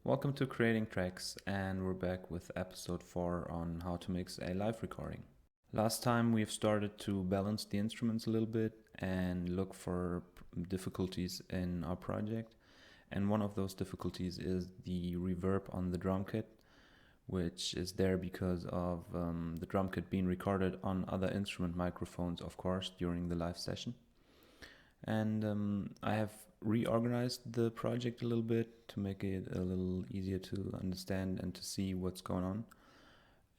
Welcome to Creating Tracks, and we're back with episode 4 on how to mix a live recording. Last time we've started to balance the instruments a little bit and look for difficulties in our project. And one of those difficulties is the reverb on the drum kit, which is there because of the drum kit being recorded on other instrument microphones, of course, during the live session. And I have reorganized the project a little bit to make it a little easier to understand and to see what's going on.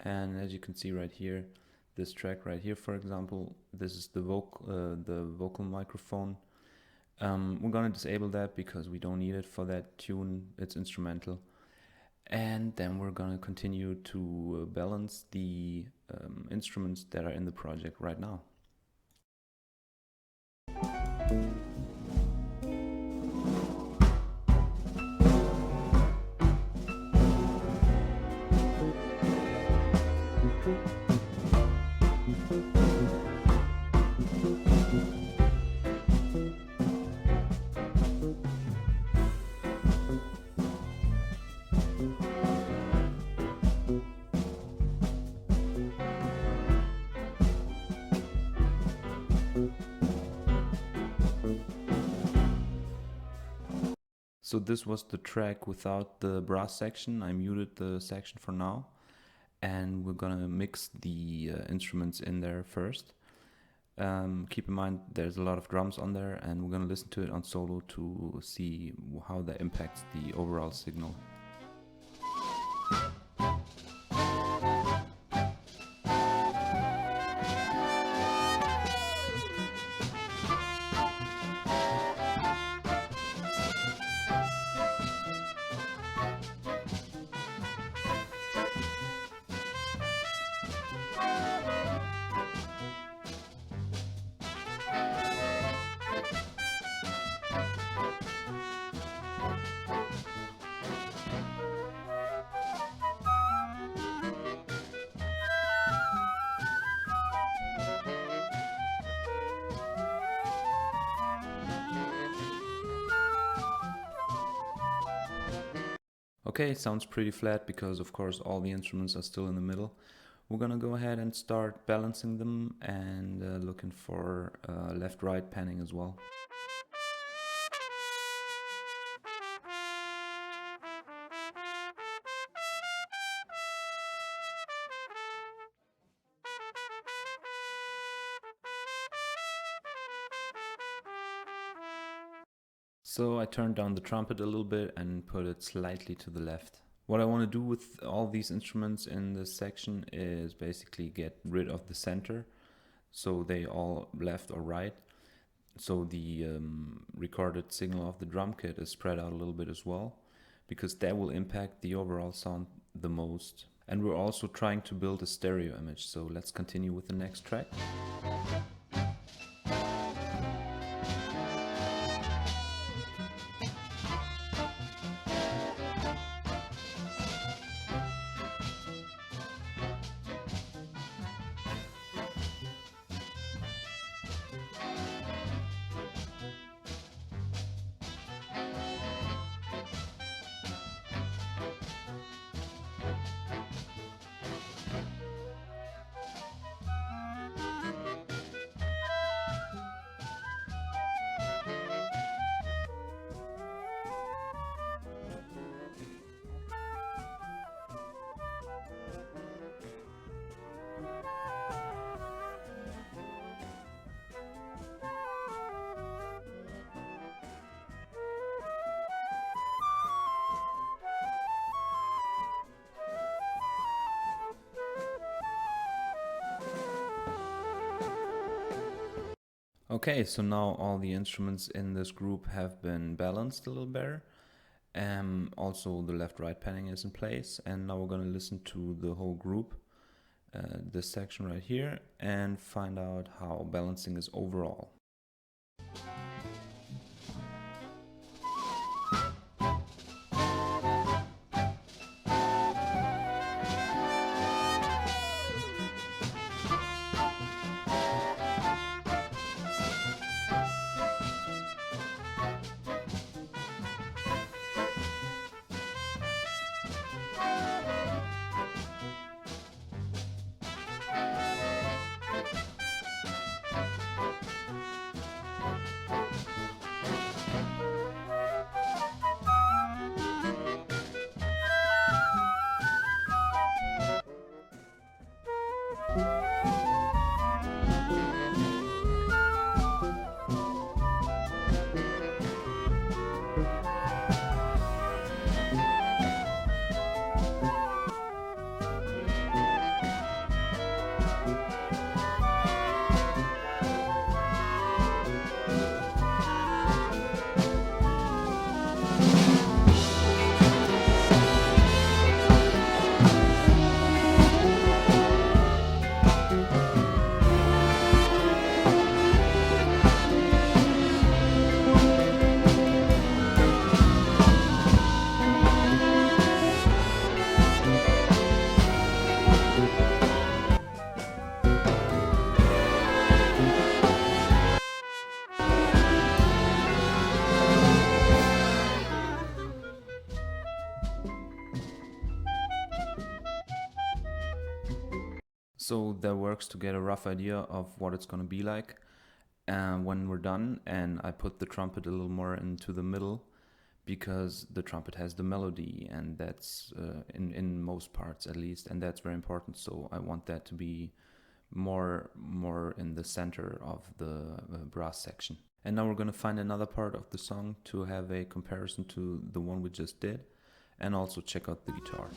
And as you can see right here, this track right here, for example, this is the vocal microphone. We're gonna disable that because we don't need it for that tune. It's instrumental. And then we're gonna continue to balance the instruments that are in the project right now. So this was the track without the brass section. I muted the section for now, and we're gonna mix the instruments in there first. Keep in mind there's a lot of drums on there, and we're gonna listen to it on solo to see how that impacts the overall signal. Okay, sounds pretty flat because of course all the instruments are still in the middle. We're gonna go ahead and start balancing them and looking for left-right panning as well. So I turned down the trumpet a little bit and put it slightly to the left. What I want to do with all these instruments in this section is basically get rid of the center, so they all left or right. So the recorded signal of the drum kit is spread out a little bit as well, because that will impact the overall sound the most. And we're also trying to build a stereo image, so let's continue with the next track. Okay, so now all the instruments in this group have been balanced a little better. Also the left-right panning is in place, and now we're going to listen to the whole group, this section right here, and find out how balancing is overall. So that works to get a rough idea of what it's going to be like when we're done. And I put the trumpet a little more into the middle because the trumpet has the melody, and that's in most parts at least, and that's very important. So I want that to be more in the center of the brass section. And now we're going to find another part of the song to have a comparison to the one we just did, and also check out the guitar.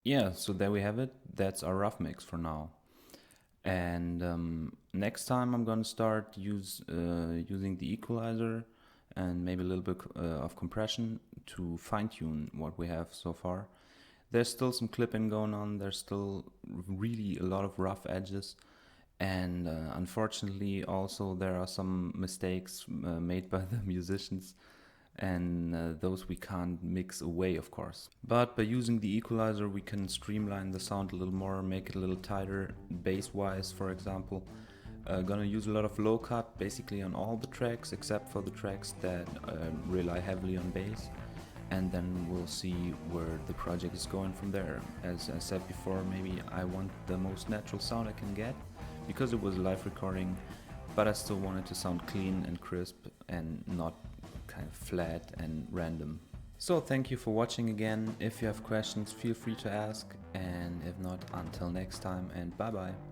Yeah, so there we have it. That's our rough mix for now. And next time I'm gonna start using the equalizer and maybe a little bit of compression to fine tune what we have so far. There's still some clipping going on. There's still really a lot of rough edges, and unfortunately also there are some mistakes made by the musicians, and those we can't mix away, of course. But by using the equalizer we can streamline the sound a little more, make it a little tighter bass wise, for example. Gonna use a lot of low cut basically on all the tracks except for the tracks that rely heavily on bass, and then we'll see where the project is going from there. As I said before, maybe I want the most natural sound I can get because it was a live recording, but I still want it to sound clean and crisp and not kind of flat and random. So thank you for watching again. If you have questions, feel free to ask, and if not, until next time, and bye bye.